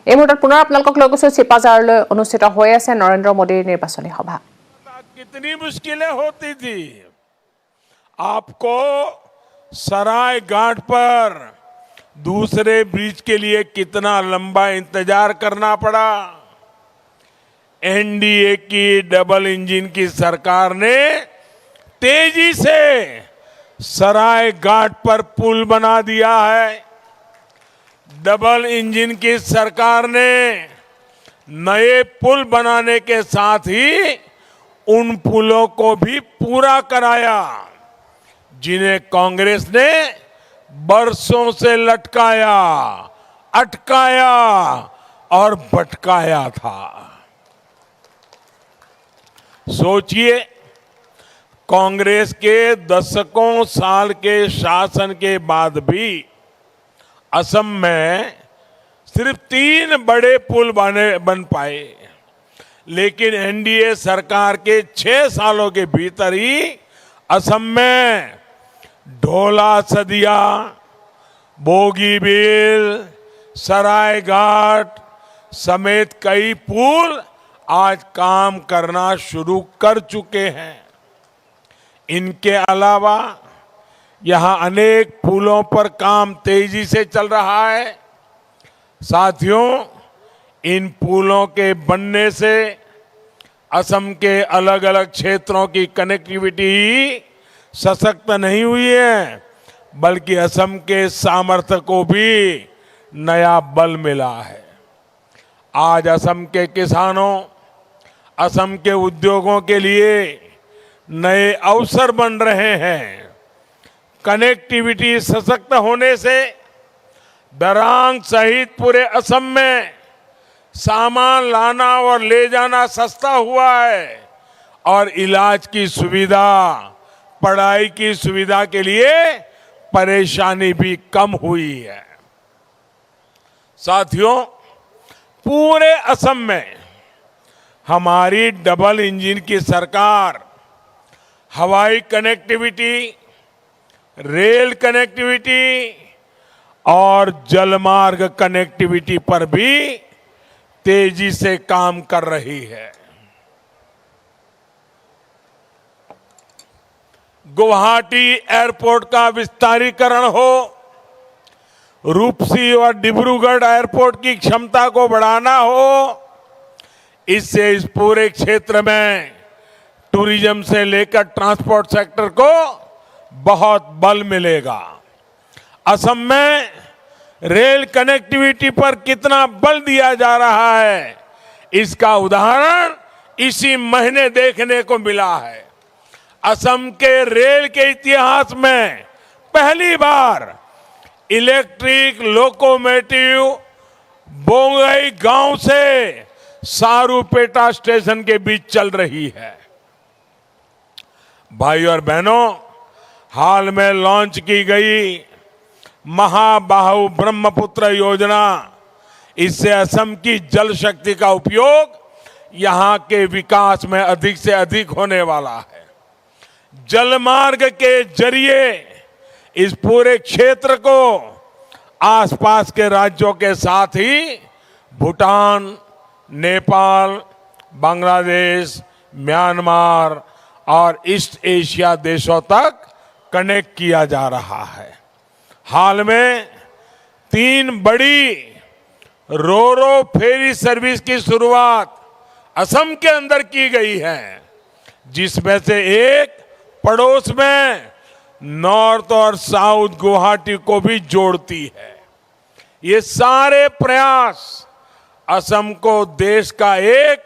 এই মুহূৰ্তত পুনৰ আপোনালোকক লৈ গৈছো চিপাঝাৰলৈ অনুষ্ঠিত হৈ আছে নৰেন্দ্ৰ মোদীৰ নিৰ্বাচনী সভা। कितनी मुश्किलें होती थी, आपको सराय घाट पर दूसरे ब्रिज के लिए कितना लंबा इंतजार करना पड़ा। एनडीए की डबल इंजन की सरकार ने तेजी से सराय घाट पर पुल बना दिया है। डबल इंजन की सरकार ने नए पुल बनाने के साथ ही उन पुलों को भी पूरा कराया जिन्हें कांग्रेस ने बरसों से लटकाया, अटकाया और भटकाया था। सोचिए, कांग्रेस के दशकों साल के शासन के बाद भी असम में सिर्फ 3 बड़े पुल बन पाए, लेकिन एनडीए सरकार के 6 सालों के भीतर ही असम में ढोला सदिया, बोगीबील, सराय घाट समेत कई पुल आज काम करना शुरू कर चुके हैं। इनके अलावा यहां अनेक पुलों पर काम तेजी से चल रहा है। साथियों, इन पुलों के बनने से असम के अलग अलग क्षेत्रों की कनेक्टिविटी सशक्त नहीं हुई है, बल्कि असम के सामर्थ्य को भी नया बल मिला है। आज असम के किसानों, असम के उद्योगों के लिए नए अवसर बन रहे हैं। कनेक्टिविटी सशक्त होने से दरांग सहित पूरे असम में सामान लाना और ले जाना सस्ता हुआ है और इलाज की सुविधा, पढ़ाई की सुविधा के लिए परेशानी भी कम हुई है। साथियों, पूरे असम में हमारी डबल इंजन की सरकार हवाई कनेक्टिविटी, रेल कनेक्टिविटी और जलमार्ग कनेक्टिविटी पर भी तेजी से काम कर रही है। गुवाहाटी एयरपोर्ट का विस्तारीकरण हो, रूपसी और डिब्रूगढ़ एयरपोर्ट की क्षमता को बढ़ाना हो, इससे इस पूरे क्षेत्र में टूरिज्म से लेकर ट्रांसपोर्ट सेक्टर को बहुत बल मिलेगा। असम में रेल कनेक्टिविटी पर कितना बल दिया जा रहा है, इसका उदाहरण इसी महीने देखने को मिला है। असम के रेल के इतिहास में पहली बार इलेक्ट्रिक लोकोमोटिव बोंगई गांव से सारूपेटा स्टेशन के बीच चल रही है। भाई और बहनों, हाल में लॉन्च की गई महाबाहु ब्रह्मपुत्र योजना, इससे असम की जल शक्ति का उपयोग यहां के विकास में अधिक से अधिक होने वाला है। जलमार्ग के जरिए इस पूरे क्षेत्र को आसपास के राज्यों के साथ ही भूटान, नेपाल, बांग्लादेश, म्यांमार और ईस्ट एशिया देशों तक कनेक्ट किया जा रहा है। हाल में 3 बड़ी रो फेरी सर्विस की शुरुआत असम के अंदर की गई है, जिसमें से एक पड़ोस में नॉर्थ और साउथ गुवाहाटी को भी जोड़ती है। ये सारे प्रयास असम को देश का एक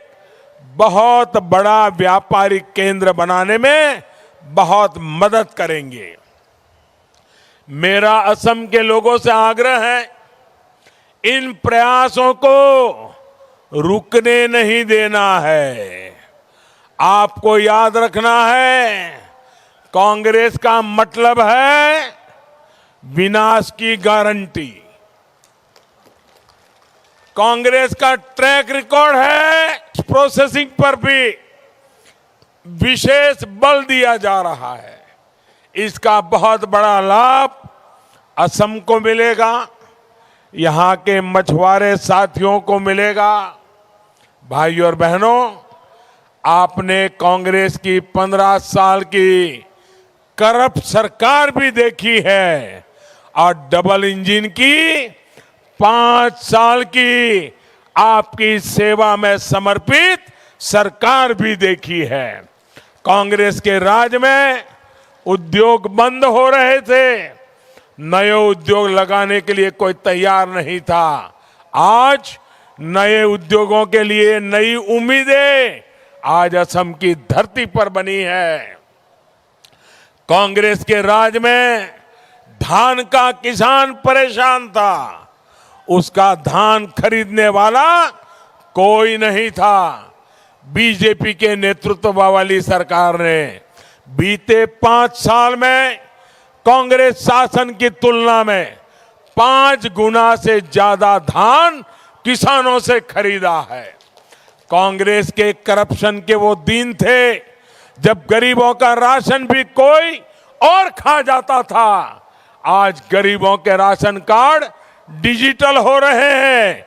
बहुत बड़ा व्यापारिक केंद्र बनाने में बहुत मदद करेंगे। मेरा असम के लोगों से आग्रह है, इन प्रयासों को रुकने नहीं देना है। आपको याद रखना है, कांग्रेस का मतलब है विनाश की गारंटी। कांग्रेस का ट्रैक रिकॉर्ड है, प्रोसेसिंग पर भी विशेष बल दिया जा रहा है। इसका बहुत बड़ा लाभ असम को मिलेगा। यहाँ के मछुआरे साथियों को मिलेगा। भाइयों और बहनों, आपने कांग्रेस की 15 साल की करप्ट सरकार भी देखी है और डबल इंजन की 5 साल की आपकी सेवा में समर्पित सरकार भी देखी है। कांग्रेस के राज में उद्योग बंद हो रहे थे, नए उद्योग लगाने के लिए कोई तैयार नहीं था। आज नए उद्योगों के लिए नई उम्मीदें आज असम की धरती पर बनी है। कांग्रेस के राज में धान का किसान परेशान था, उसका धान खरीदने वाला कोई नहीं था। बीजेपी के नेतृत्व वाली सरकार ने बीते 5 साल में कांग्रेस शासन की तुलना में 5 गुना से ज्यादा धान किसानों से खरीदा है। कांग्रेस के करप्शन के वो दिन थे जब गरीबों का राशन भी कोई और खा जाता था। आज गरीबों के राशन कार्ड डिजिटल हो रहे हैं,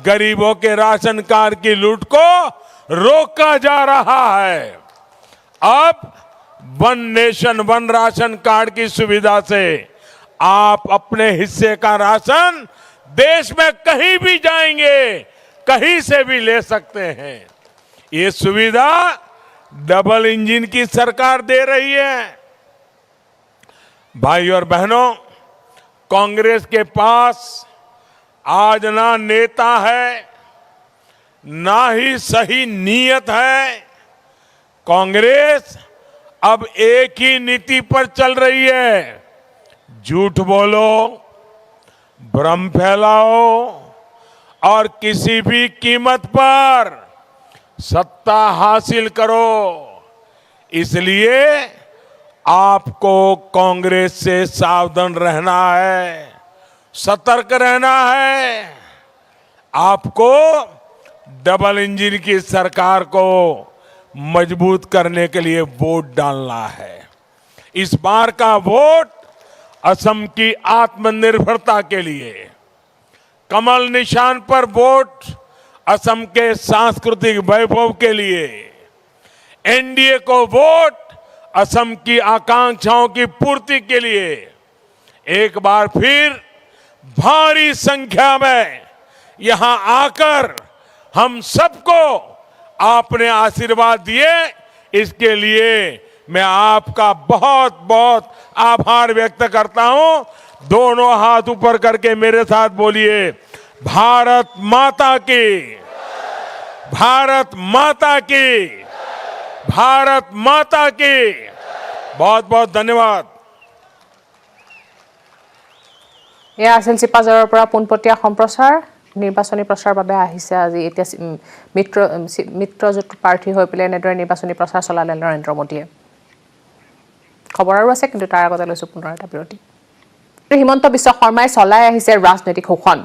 गरीबों के राशन कार्ड की लूट को रोका जा रहा है। अब one nation one ration card की सुविधा से आप अपने हिस्से का राशन देश में कहीं भी जाएंगे, कहीं से भी ले सकते हैं। ये सुविधा डबल इंजन की सरकार दे रही है। भाइयों और बहनों, कांग्रेस के पास आज ना नेता है, ना ही सही नीयत है। कांग्रेस अब एक ही नीति पर चल रही है, झूठ बोलो, भ्रम फैलाओ और किसी भी कीमत पर सत्ता हासिल करो। इसलिए आपको कांग्रेस से सावधान रहना है, सतर्क रहना है। आपको डबल इंजन की सरकार को मजबूत करने के लिए वोट डालना है। इस बार का वोट असम की आत्मनिर्भरता के लिए, कमल निशान पर वोट असम के सांस्कृतिक वैभव के लिए, एनडीए को वोट असम की आकांक्षाओं की पूर्ति के लिए। एक बार फिर भारी संख्या में यहां आकर हम सबको आपने आशीर्वाद दिए, इसके लिए मैं आपका बहुत बहुत आभार व्यक्त करता हूं। दोनों हाथ ऊपर करके मेरे साथ बोलिए, भारत माता की, भारत माता की, भारत माता की। बहुत बहुत धन्यवाद। এয়া আছিল চিপাঝাৰৰ পৰা পোনপটীয়া সম্প্ৰচাৰ। নিৰ্বাচনী প্ৰচাৰৰ বাবে আহিছে আজি এতিয়া মিত্ৰজোঁট প্ৰাৰ্থী হৈ পেলাই এনেদৰে নিৰ্বাচনী প্ৰচাৰ চলালে নৰেন্দ্ৰ মোদীয়ে। খবৰ আৰু আছে, কিন্তু তাৰ আগতে লৈছোঁ পুনৰ এটা বিৰতি। হিমন্ত বিশ্ব শৰ্মাই চলাই আহিছে ৰাজনৈতিক শোষণ।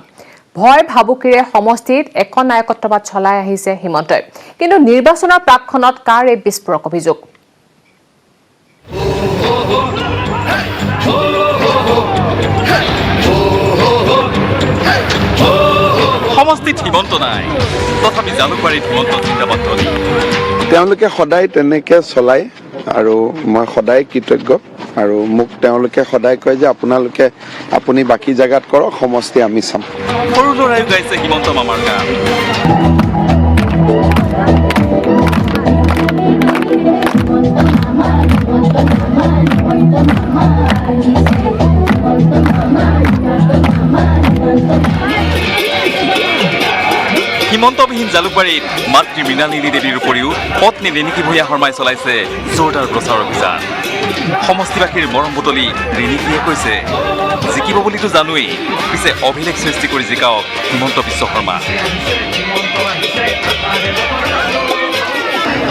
ভয় ভাবুকিৰে সমষ্টিত একনায়কত্ববাদ চলাই আহিছে হিমন্তই। কিন্তু নিৰ্বাচনৰ প্ৰাকক্ষণত কাৰ এই বিস্ফোৰক অভিযোগ? সমষ্টিত হিমন্ত নাই, তথাপি জালুকবাৰীত হিমন্ত জিন্দাবাদ ধ্বনি। তেওঁলোকে সদায় তেনেকৈ চলায় আৰু মই সদায় কৃতজ্ঞ। আৰু মোক তেওঁলোকে সদায় কয় যে আপুনি বাকী জেগাত কৰক, সমষ্টি আমি চাম। সৰু ল'ৰাইও গাইছে হিমন্ত মামাৰ গান। হিমন্তবিহীন জালুকবাৰীত মাতৃ মৃণালিনী দেৱীৰ উপৰিও পত্নী ৰিণিকী ভূঞা শৰ্মাই চলাইছে জোৰদাৰ প্ৰচাৰ অভিযান। সমষ্টিবাসীৰ মৰম বুটলি ৰিণিকীয়ে কৈছে, জিকিব বুলিতো জানোৱেই, পিছে অভিলেখ সৃষ্টি কৰি জিকাওক হিমন্ত বিশ্ব শৰ্মা।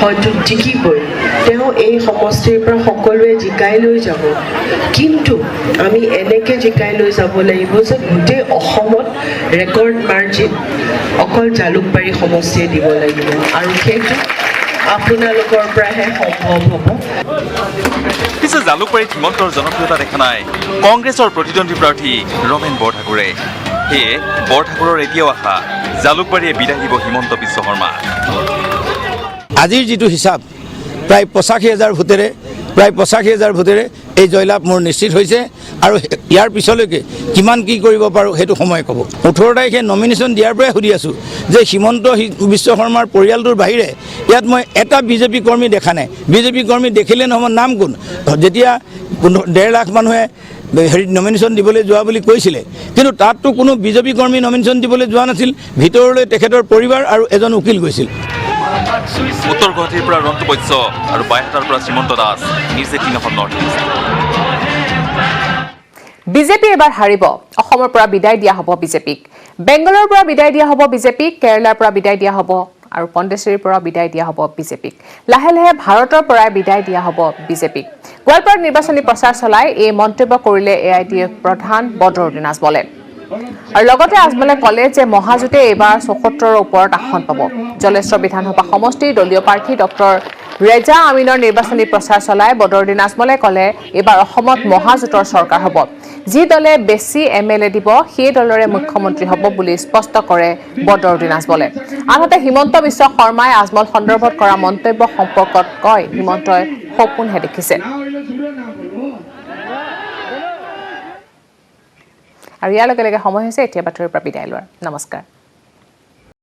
হয়তো জিকিবই, তেওঁ এই সমষ্টিৰ পৰা সকলোৱে জিকাই লৈ যাব। কিন্তু আমি এনেকৈ জিকাই লৈ যাব লাগিব যে গোটেই অসমত ৰেকৰ্ড মাৰ্জিন অকল জালুকবাৰী সমষ্টিয়ে দিব লাগিব, আৰু সেইটো আপোনালোকৰ পৰাহে সম্ভৱ হ'ব। পিছে জালুকবাৰীত হিমন্তৰ জনপ্ৰিয়তা দেখা নাই কংগ্ৰেছৰ প্ৰতিদ্বন্দ্বী প্ৰাৰ্থী ৰমেন বৰঠাকুৰে। সেয়ে বৰঠাকুৰৰ এতিয়াও আশা জালুকবাৰীয়ে বিদায় দিব হিমন্ত বিশ্ব শৰ্মা। আজিৰ যিটো হিচাপ প্ৰায় 85,000 ভোটেৰে এই জয়লাভ মোৰ নিশ্চিত হৈছে আৰু ইয়াৰ পিছলৈকে কিমান কি কৰিব পাৰোঁ সেইটো সময় ক'ব। 18 তাৰিখে নমিনেশ্যন দিয়াৰ পৰাই সুধি আছোঁ যে হিমন্ত বিশ্ব শৰ্মাৰ পৰিয়ালটোৰ বাহিৰে ইয়াত মই এটা বিজেপি কৰ্মী দেখা নাই। বিজেপি কৰ্মী দেখিলে নহ'ব, নাম কোন? যেতিয়া 1.5 লাখ মানুহে নমিনেশ্যন দিবলৈ যোৱা বুলি কৈছিলে, কিন্তু তাততো কোনো বিজেপি কৰ্মী নমিনেশ্যন দিবলৈ যোৱা নাছিল। ভিতৰলৈ তেখেতৰ পৰিবাৰ আৰু এজন উকিল গৈছিল। উত্তৰ গুৱাহাটীৰ পৰা ৰন্তু বৈশ্য আৰু বাইহাটাৰ পৰা শ্ৰীমন্ত দাস, নিউজ 18 নৰ্থ ইষ্ট। বিজেপি এবাৰ হাৰিব। অসমৰ পৰা বিদায় দিয়া হ'ব বিজেপিক। বেংগলৰ পৰা বিদায় দিয়া হ'ব বিজেপিক, কেৰালাৰ পৰা বিদায় দিয়া হ'ব আৰু পণ্ডিচেৰীৰ পৰা বিদায় দিয়া হ'ব বিজেপিক। লাহে লাহে ভাৰতৰ পৰাই বিদায় দিয়া হ'ব বিজেপিক। গোৱালপাৰাত নিৰ্বাচনী প্ৰচাৰ চলাই এই মন্তব্য কৰিলে AITF প্ৰধান বদৰুদ্দিন আজমলে। আৰু লগতে আজমলে ক'লে যে মহাজোঁটে এইবাৰ 74ৰ ওপৰত আসন পাব। জলেশ্বৰ বিধানসভা সমষ্টিৰ দলীয় প্ৰাৰ্থী ডক্টৰ ৰেজা আমিনৰ নিৰ্বাচনী প্ৰচাৰ চলাই বদৰুদ্দিন আজমলে ক'লে এইবাৰ অসমত মহাজোঁটৰ চৰকাৰ হ'ব। যি দলে বেছি MLA দিব সেই দলৰে মুখ্যমন্ত্ৰী হ'ব বুলি স্পষ্ট কৰে বদৰুদ্দিন আজমলে। আনহাতে হিমন্ত বিশ্ব শৰ্মাই আজমল সন্দৰ্ভত কৰা মন্তব্য সম্পৰ্কত কয় হিমন্তই সপোনহে দেখিছে। আৰু ইয়াৰ লগে লগে সময় হৈছে এতিয়া বাতৰিৰ পৰা বিদায় লোৱাৰ। নমস্কাৰ।